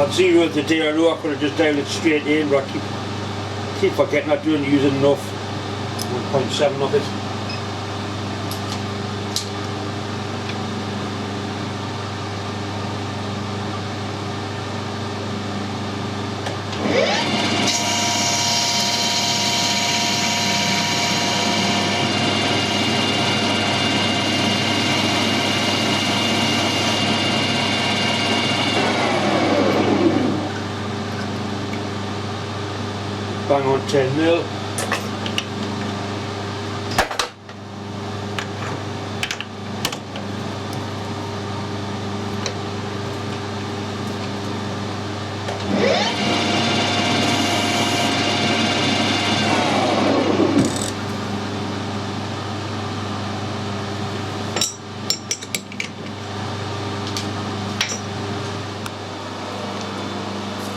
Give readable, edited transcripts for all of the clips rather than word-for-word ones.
I'd zeroed the day I know I could have just dialed it straight in, but I keep forgetting I don't use enough. 1.7 of it. Bang on 10mm.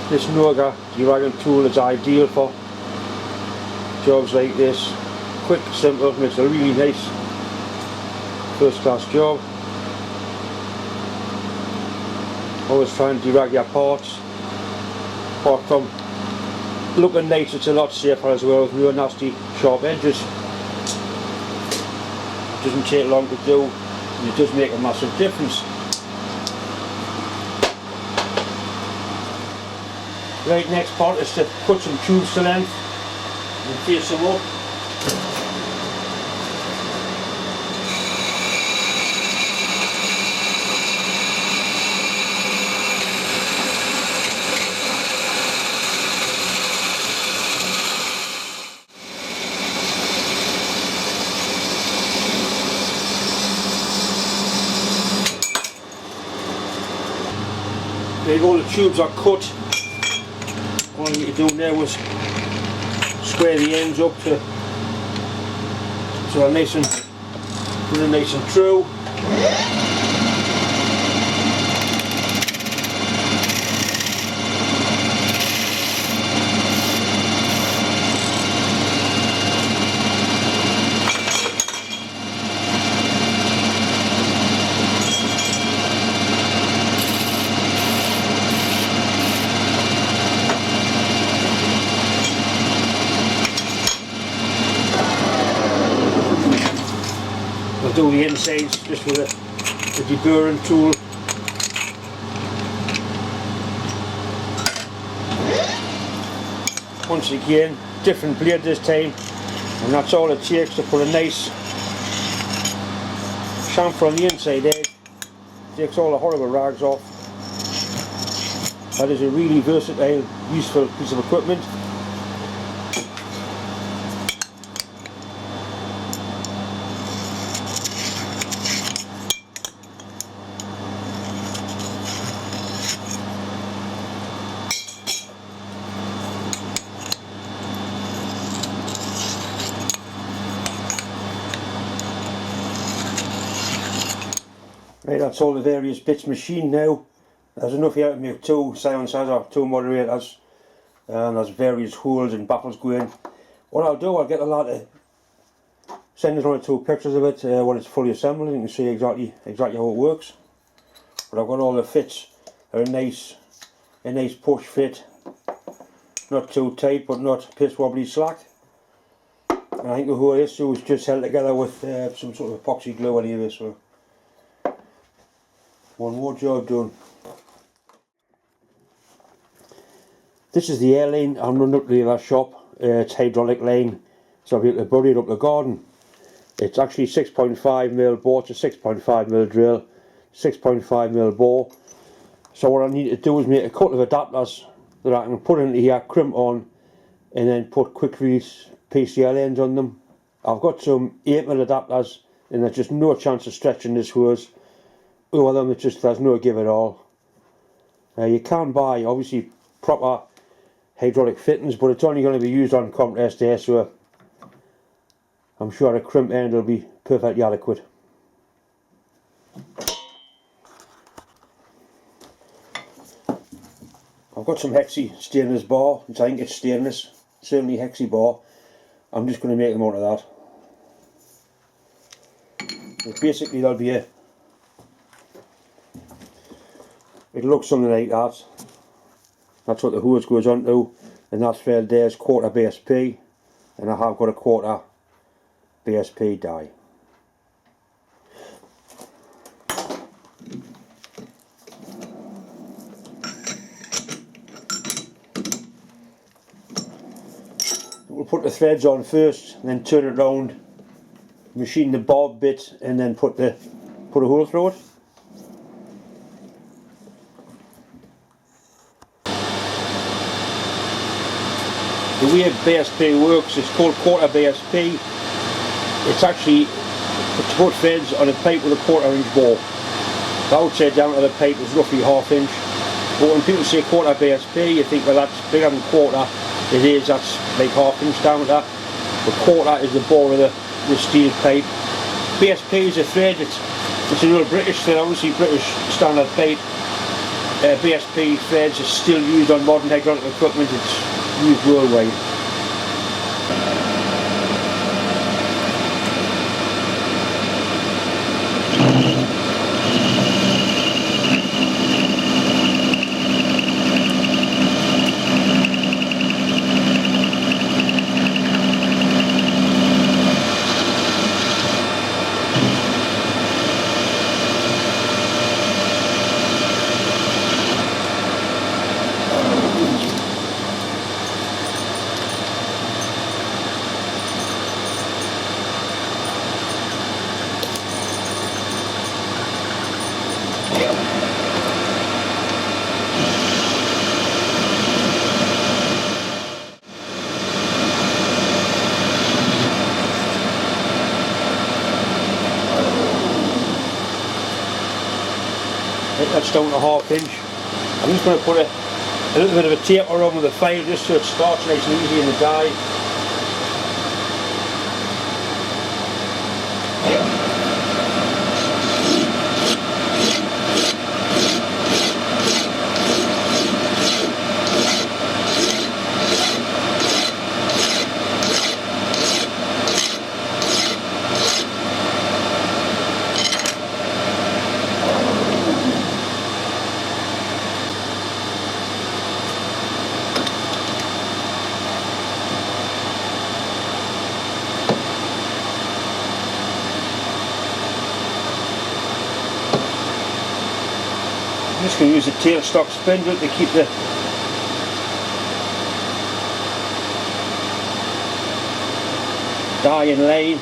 This Noga deragging tool is ideal for jobs like this. Quick, simple, makes a really nice first class job. Always try and derag your parts. Apart from looking nice, it's a lot safer as well with real nasty sharp edges. It doesn't take long to do and it does make a massive difference. Right, next part is to put some tubes to length and face them up. There you go, the tubes are cut. All I need to do now is square the ends up so they're nice and true. I'll do the insides just with the deburring tool. Once again, different blade this time, and that's all it takes to put a nice chamfer on the inside edge. Takes all the horrible rags off. That is a really versatile, useful piece of equipment. Right, that's all the various bits machined now. There's enough here to make 2 silencers or 2 moderators, and there's various holes and baffles going. What I'll do, I'll get a lot of send us 1 or 2 pictures of it when it's fully assembled and you can see exactly how it works. But I've got all the fits. They're a nice push fit, not too tight but not piss wobbly slack. And I think the whole issue is just held together with some sort of epoxy glue anyway. So one more job done. This is the airline I'm running up to the other shop. It's hydraulic line, so I'll be able to bury it up the garden. It's actually 6.5mm bore, it's a 6.5mm drill, 6.5mm bore. So what I need to do is make a couple of adapters that I can put into here, crimp on, and then put quick release PCL ends on them. I've got some 8mm adapters and there's just no chance of stretching this hose. Over them there's no give at all. You can buy obviously proper hydraulic fittings, but it's only going to be used on compressed air, so I'm sure a crimp end will be perfectly adequate. I've got some hexy stainless bar, which I think it's stainless, certainly hexy bar. I'm just going to make them out of that. So basically there'll be it'll look something like that. That's what the hose goes on to, and that thread there is 1/4 BSP, and I have got a 1/4 BSP die. We'll put the threads on first, and then turn it around, machine the bob bit, and then put a hole through it. The way BSP works, it's called 1/4 BSP. It's actually to put threads on a pipe with a 1/4 inch bore. The outside diameter of the pipe is roughly 1/2 inch. But when people say 1/4 BSP, you think, well, that's bigger than 1/4. It is, that's like 1/2 inch diameter. But 1/4 is the bore of the steel pipe. BSP is a thread, it's an old British thread, obviously British standard pipe. BSP threads are still used on modern hydraulic equipment, it's used worldwide. That's down to 1/2 inch. I'm just going to put a little bit of a taper on with the file just so it starts nice and easy in the die. I'm just going to use the tailstock spindle to keep the die in line.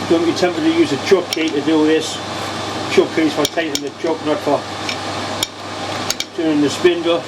Don't be tempted to use a chuck key to do this. Chuck key is for tightening the chuck, not for turning the spindle.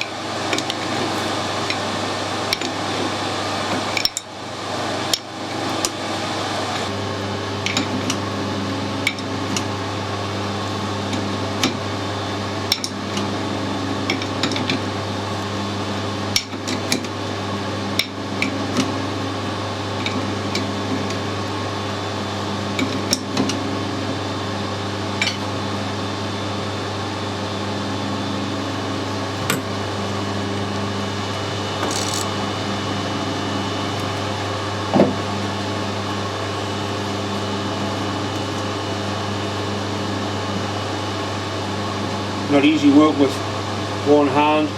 Not easy work with one hand.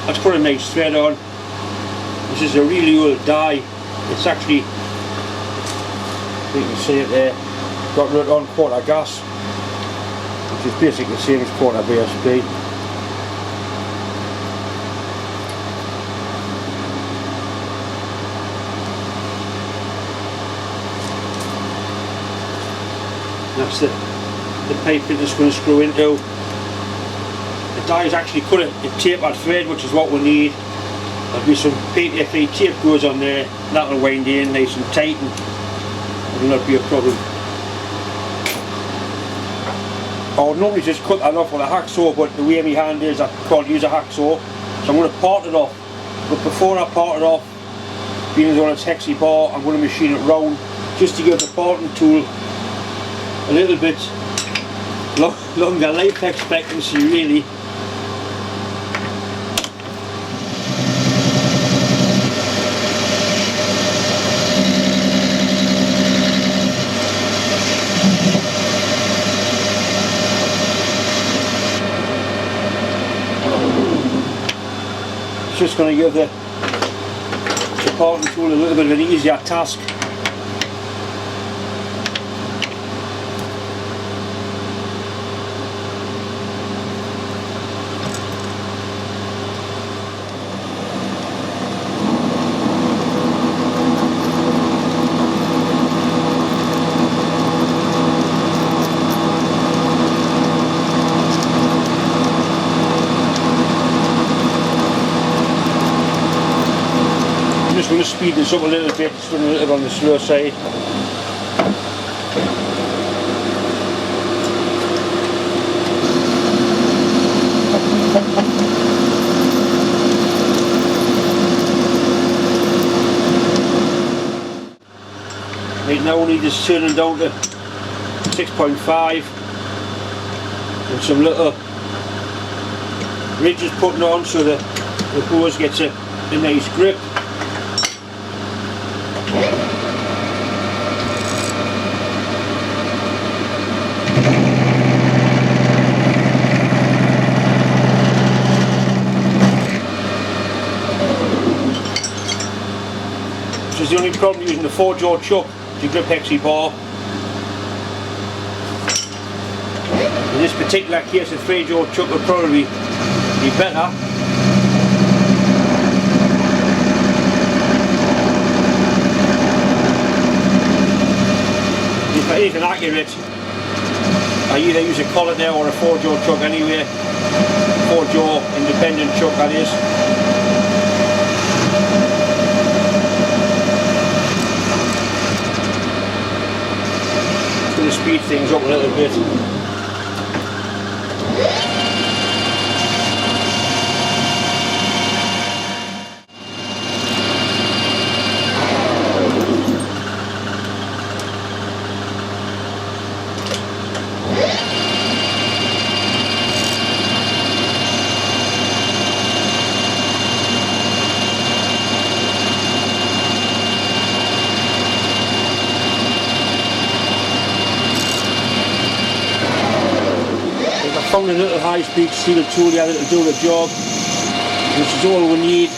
Let's put a nice thread on. This is a really old die. It's actually, you can see it there, got rid on 1/4 gas, which is basically the same as 1/4 BSP. That's the pipe that it's going to screw into. The die is actually cut a tapered thread, which is what we need. There'll be some P2 tape goes on there, that'll wind in nice and tight and it'll not be a problem. I would normally just cut that off with a hacksaw, but the way my hand is I can't use a hacksaw, so I'm going to part it off. But before I part it off, being on a hexi bar, I'm going to machine it round just to give the parting tool a little bit longer life expectancy really. It's just going to give the parting tool a little bit of an easier task. I'm just going to speed this up a little bit, just a little bit on the slow side. Right now we need this turning down to 6.5 and some little ridges putting on so that the hose gets a nice grip. Which is the only problem using the 4-jaw chuck to grip hexi bar. In this particular case, the 3-jaw chuck would probably be better. If anything accurate, I either use a collet there or a 4-jaw chuck anyway. 4-jaw independent chuck, that is. Going to speed things up a little bit. Found a little high-speed steel tool here that'll do the job, which is all we need.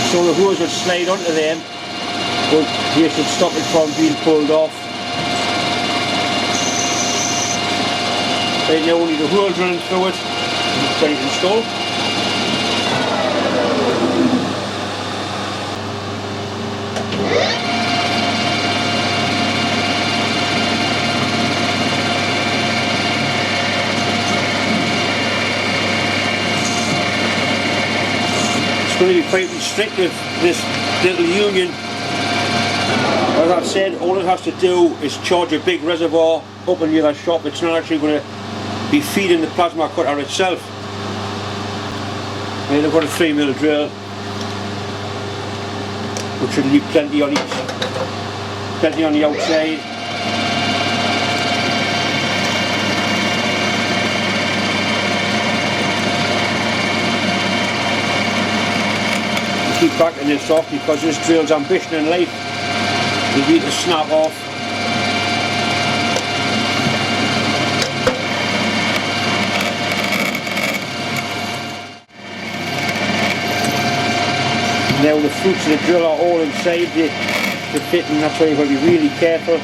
So the hose will slide onto them, but here should stop it from being pulled off. Right now we need the hose running through it, and it's ready to install. It's going to be quite restrictive, this little union. As I've said, all it has to do is charge a big reservoir up in the other shop. It's not actually going to be feeding the plasma cutter itself. And I've got a 3mm drill, which should leave plenty on the outside. Keep backing this off because this drill's ambition in life will be to snap off. Now the fruits of the drill are all inside the fitting, that's why you've got to be really careful.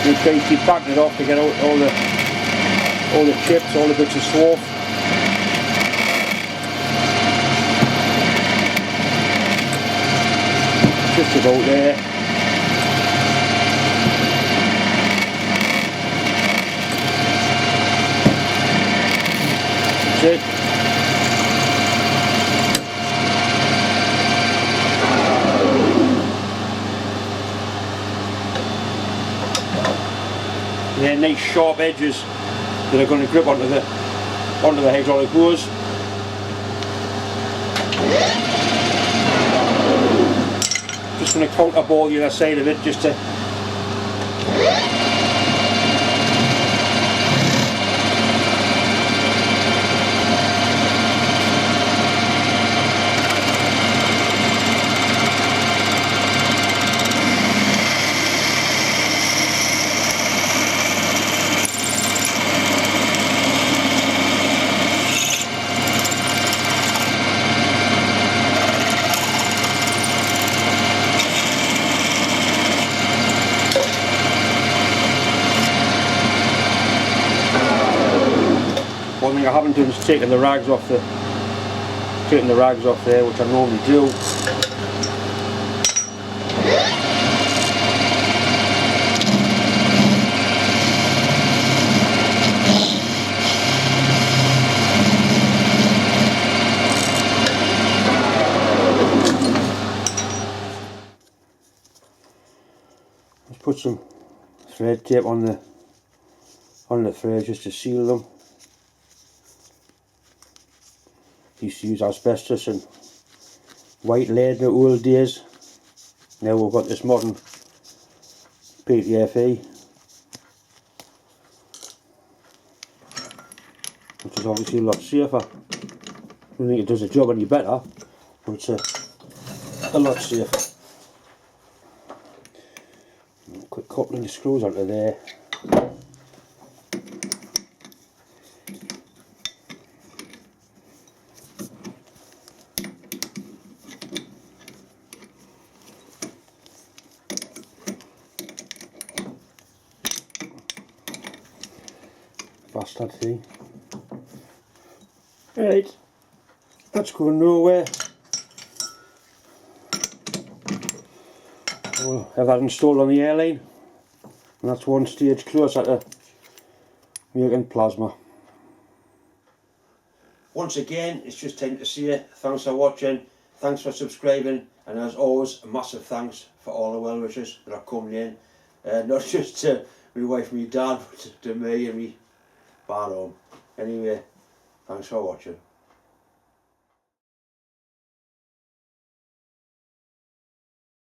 Make sure you keep backing it off to get out all the chips, all the bits of swarf. Just about there. That's it. They're nice sharp edges that are going to grip onto the hydraulic hose. Just going to counter bore the other side of it just to One thing I haven't done is taken the rags off there, which I normally do. Let's put some thread tape on the thread just to seal them. Used to use asbestos and white lead in the old days. Now we've got this modern PTFE, which is obviously a lot safer. I don't think it does the job any better, but it's a lot safer. Quick coupling the screws onto there. Bastard thing. Right, that's going nowhere. We'll have that installed on the airline, and that's one stage closer to making plasma. Once again, it's just time to say thanks for watching, thanks for subscribing, and as always, a massive thanks for all the well wishes that are coming in, not just to my wife and my dad, but to me and me. Anyway, thanks for watching.